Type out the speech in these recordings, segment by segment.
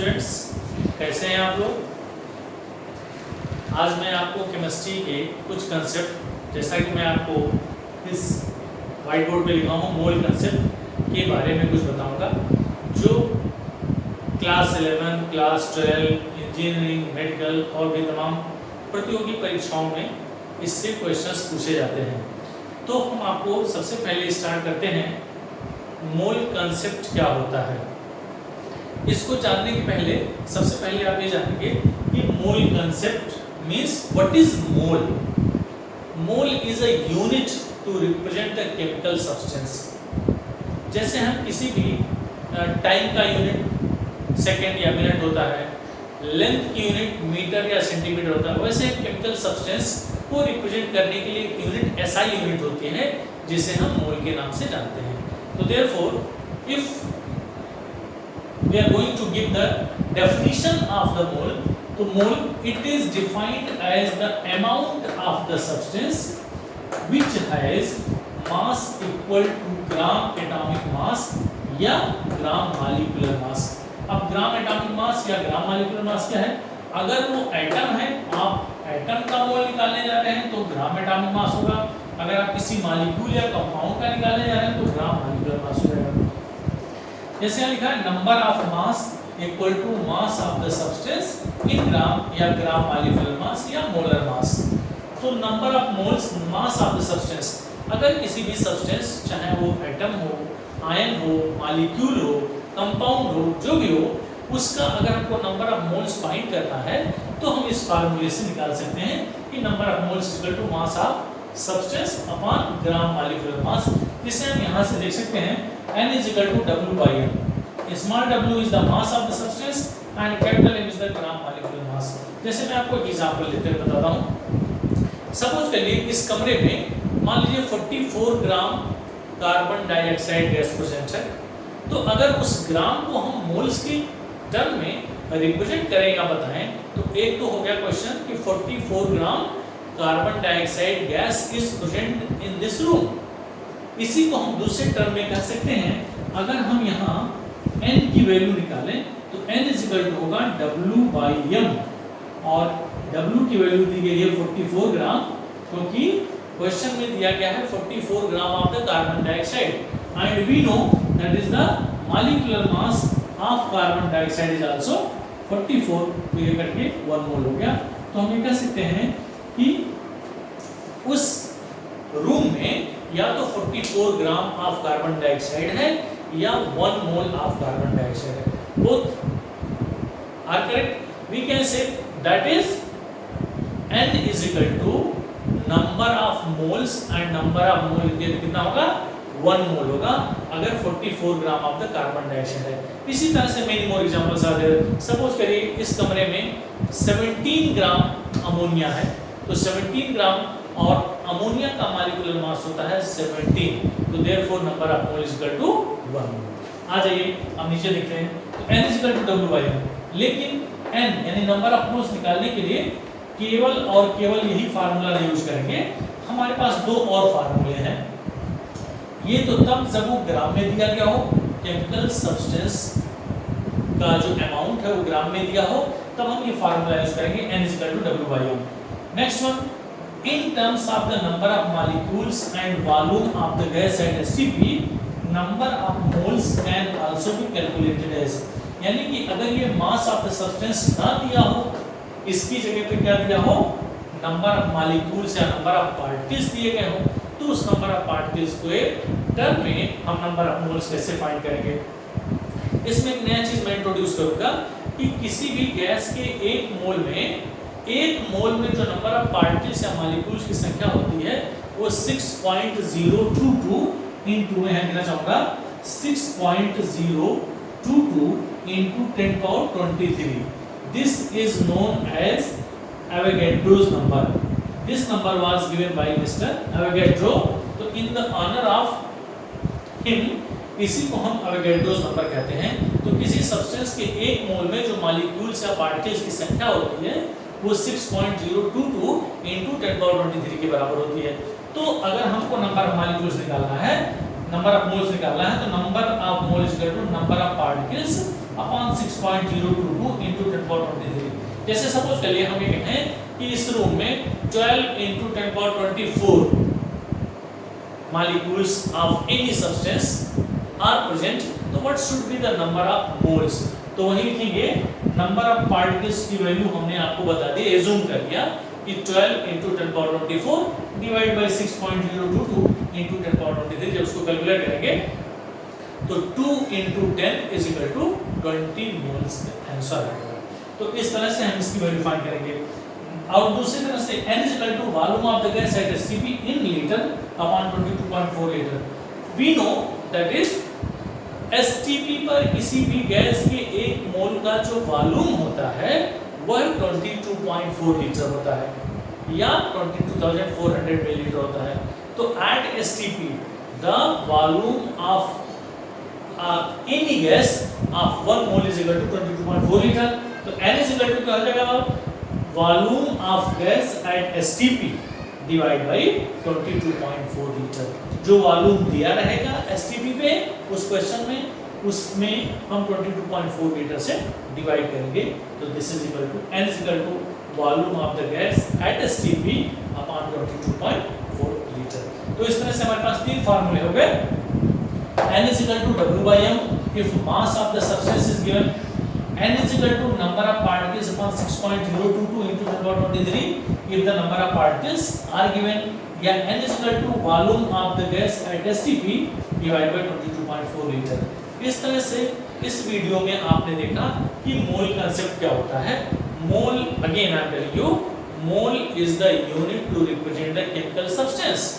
Students, कैसे हैं आप लोग। आज मैं आपको केमिस्ट्री के कुछ कंसेप्ट, जैसा कि मैं आपको इस वाइट बोर्ड पे लिखा हूँ, मोल कंसेप्ट के बारे में कुछ बताऊंगा, जो क्लास 11, क्लास 12, इंजीनियरिंग, मेडिकल और भी तमाम प्रतियोगी परीक्षाओं में इससे क्वेश्चंस पूछे जाते हैं। तो हम आपको सबसे पहले स्टार्ट करते हैं, मोल कंसेप्ट क्या होता है। इसको जानने के पहले सबसे पहले आप ये जानेंगे कि mole concept means what is mole. Mole is a unit to represent a chemical substance. जैसे हम किसी भी टाइम का यूनिट सेकंड या मिनट होता है, लेंथ की यूनिट मीटर या सेंटीमीटर होता है, वैसे केमिकल सब्सटेंस को रिप्रेजेंट करने के लिए एक यूनिट एसआई यूनिट होती है जिसे हम मोल के नाम से जानते हैं। तो therefore if we are going to give the definition of the mole, तो mole it is defined as the amount of the substance which has mass equal to gram atomic mass या ग्राम मॉलिक्यूलर मास। अब gram atomic mass या gram molecular मास क्या है? अगर वो atom है, आप एटम का मोल निकालने जा रहे हैं तो ग्राम एटॉमिक मास होगा। अगर आप किसी मॉलिक्यूल या कंपाउंड का निकालने जा रहे हैं तो ग्राम मॉलिक्यूलर मास हो जाएगा। जैसे यहाँ लिखा है number of mass equal to mass of the substance in gram या ग्राम मॉलिक्यूलर मास या मोलर मास। तो number of moles, mass of the substance, अगर किसी भी सब्सटेंस, चाहे वो एटम हो, आयन हो, मॉलिक्यूल हो, कंपाउंड हो, जो भी हो, उसका अगर हमको नंबर ऑफ मोल्स फाइंड करना है तो हम इस फार्मूले से निकाल सकते हैं कि number of moles equal to mass of substance upon gram molecular mass, जिसे हम यहाँ से देख सकते हैं n is equal to W by m. Small w is the mass of the substance and capital M is the gram molecular mass. जैसे मैं आपको एक एग्जांपल लेते हुए बताता हूँ। सपोज करिए इस कमरे में मान लीजिए 44 gram carbon dioxide gas present है। तो अगर उस ग्राम को हम मोल्स की टर्म में रिप्रेजेंट करें या बताएं तो एक तो हो गया क्वेश्चन कि 44 gram carbon dioxide gas is present in this room. इसी को हम दूसरे टर्म में कह सकते हैं, अगर हम यहाँ n की वैल्यू निकालें तो n इज इक्वल टू होगा W by m, और W की वैल्यू दी गई है 44 ग्राम, क्योंकि क्वेश्चन में दिया गया है 44 gram of the carbon dioxide and we know that is the molecular mass of carbon dioxide is also 44, तो ये करके 1 मोल हो गया। तो हम ये कह सकते हैं कि उस रूम में या तो 44 ग्राम ऑफ कार्बन डाइऑक्साइड है या 1 मोल ऑफ कार्बन डाइऑक्साइड है। Both are correct. We can say that is n is equal to number of moles and number of mole कितना होगा? 1 मोल होगा अगर 44 gram of the carbon dioxide है। इसी तरह से many more examples are there. Suppose करिए इस कमरे में 17 ग्राम अमोनिया है, तो 17 ग्राम और अमोनिया का मॉलिक्यूलर मास होता है 17, तो therefore number of mole is equal to 1। आ जाइए अब नीचे देखते हैं, तो n is equal to W by m, लेकिन n यानी नंबर ऑफ मोल्स निकालने के लिए केवल और केवल यही फार्मूला यूज करेंगे। हमारे पास दो और फार्मूले हैं। ये तो तब जब वो ग्राम में दिया गया हो, केमिकल सब्सटेंस का जो अमाउंट है वो ग्राम में दिया हो, तब हम ये फार्मूला यूज करेंगे n is equal to W by m। Next one, in terms of the number of molecules and volume of the gas at STP, number of moles can also be calculated as, यानी कि अगर ये mass of the substance ना दिया हो, इसकी जगह पे क्या दिया हो, number of molecules या number of particles दिए गए हो, तो उस number of particles को टर्म में हम number of moles कैसे फाइंड करेंगे। इसमें एक नया चीज मैं इंट्रोड्यूस करूंगा कि किसी भी गैस के एक मोल में जो नंबर ऑफ पार्टिकल्स या मॉलिक्यूल्स की संख्या होती है वो 6.022 इनटू में है, कहना चाहूंगा 6.022 into 10⁻23। This is known as Avogadro's number. This number was given by mister Avogadro, तो in the honour of him इसी को हम एवोगैड्रोस नंबर कहते हैं। तो किसी सब्सटेंस के एक मोल में जो मॉलिक्यूल्स या पार्टिकल्स की संख्या होती है वो 6.022 इनटू 10⁻23 के बराबर होती है। तो अगर हमको नंबर ऑफ मॉलिक्यूल्स निकालना है, नंबर ऑफ मोल्स निकालना है, तो number of mole is equal to number of particles upon 6.022 into 10 power 23। जैसे सपोज कर लिए हम ये कहें कि इस रूम में 12 into 10 power 24 molecules of any substance are present, तो what should be the number of moles? तो वही लिखेंगे नंबर ऑफ पार्टिकल्स की वैल्यू हमने आपको बता दी, एज्यूम कर लिया कि 12 into 10 power 24 divide by 6.022 into 10 power 23। जब उसको कैलकुलेट करेंगे तो 2 into 10 is equal to 20 moles answer आएगा। तो इस तरह से हम इसकी वैल्यू फाइंड करेंगे। और दूसरी तरह से n is equal to volume of the gas at STP in liter upon 22.4 litre. We know that is STP पर किसी भी गैस के 1 मोल का जो वॉल्यूम होता है वह 22.4 लीटर होता है या 22,400 मिलीलीटर होता है। तो at STP the volume of any gas of 1 mole is equal to 22.4 liter। तो n is equal to क्या हो जाएगा, volume of gas at STP divide by 22.4 litre. जो वॉल्यूम दिया रहेगा STP पे उस क्वेश्चन में, उसमें हम 22.4 लीटर से डिवाइड करेंगे। तो this is equal to n is equal to volume of the gas at STP upon 22.4 litre. तो इस तरह से हमारे पास 3 फार्मूले हो गए। n is equal to W by m if mass of the substance is given, n is equal to number of particles upon 6.022 into 10 power 23 if the number of particles are given, या n is equal to volume of the gas at STP divided by 22.4 liter। इस तरह से इस video में आपने देखा कि mole concept क्या होता है। Mole, again I am telling you, mole is the unit to represent the chemical substance.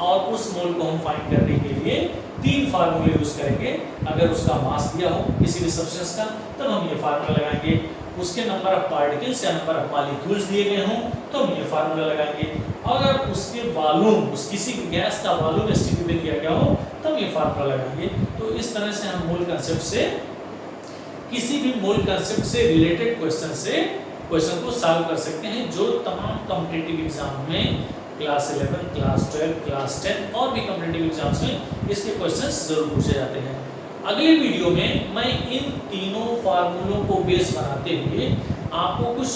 और उस मोल को हम फाइंड करने के लिए 3 फार्मूले यूज करेंगे। अगर उसका मास दिया हो किसी भी सब्सटेंस का तब हम ये फार्मूला लगाएंगे, उसके नंबर ऑफ पार्टिकल्स या नंबर ऑफ मॉलिक्यूल्स दिए गए हों तो हम ये फार्मूला लगाएंगे। अगर उसके वॉल्यूम, उस किसी गैस का वॉल्यूम STP पे दिया गया हो तब ये फार्मूला लगाएंगे। तो इस तरह से हम मोल कंसेप्ट से, किसी भी मोल कंसेप्ट से रिलेटेड क्वेश्चन को सॉल्व कर सकते हैं, जो तमाम कॉम्पिटिटिव एग्जाम में क्लास 11, क्लास 12, क्लास 10 और भी कॉम्पिटिटिव एग्जाम्स में इसके क्वेश्चंस जरूर पूछे जाते हैं। अगले वीडियो में मैं इन तीनों फार्मूलों को बेस बनाते हुए आपको कुछ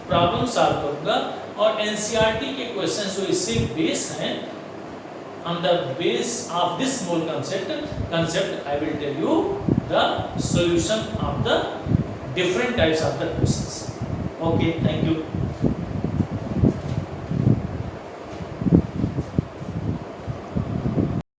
प्रॉब्लम सॉल्व करूंगा और NCERT के क्वेश्चंस जो इससे बेस हैं, on the base of this mole concept I will tell you the solution of the different types of the questions। Okay, thank you।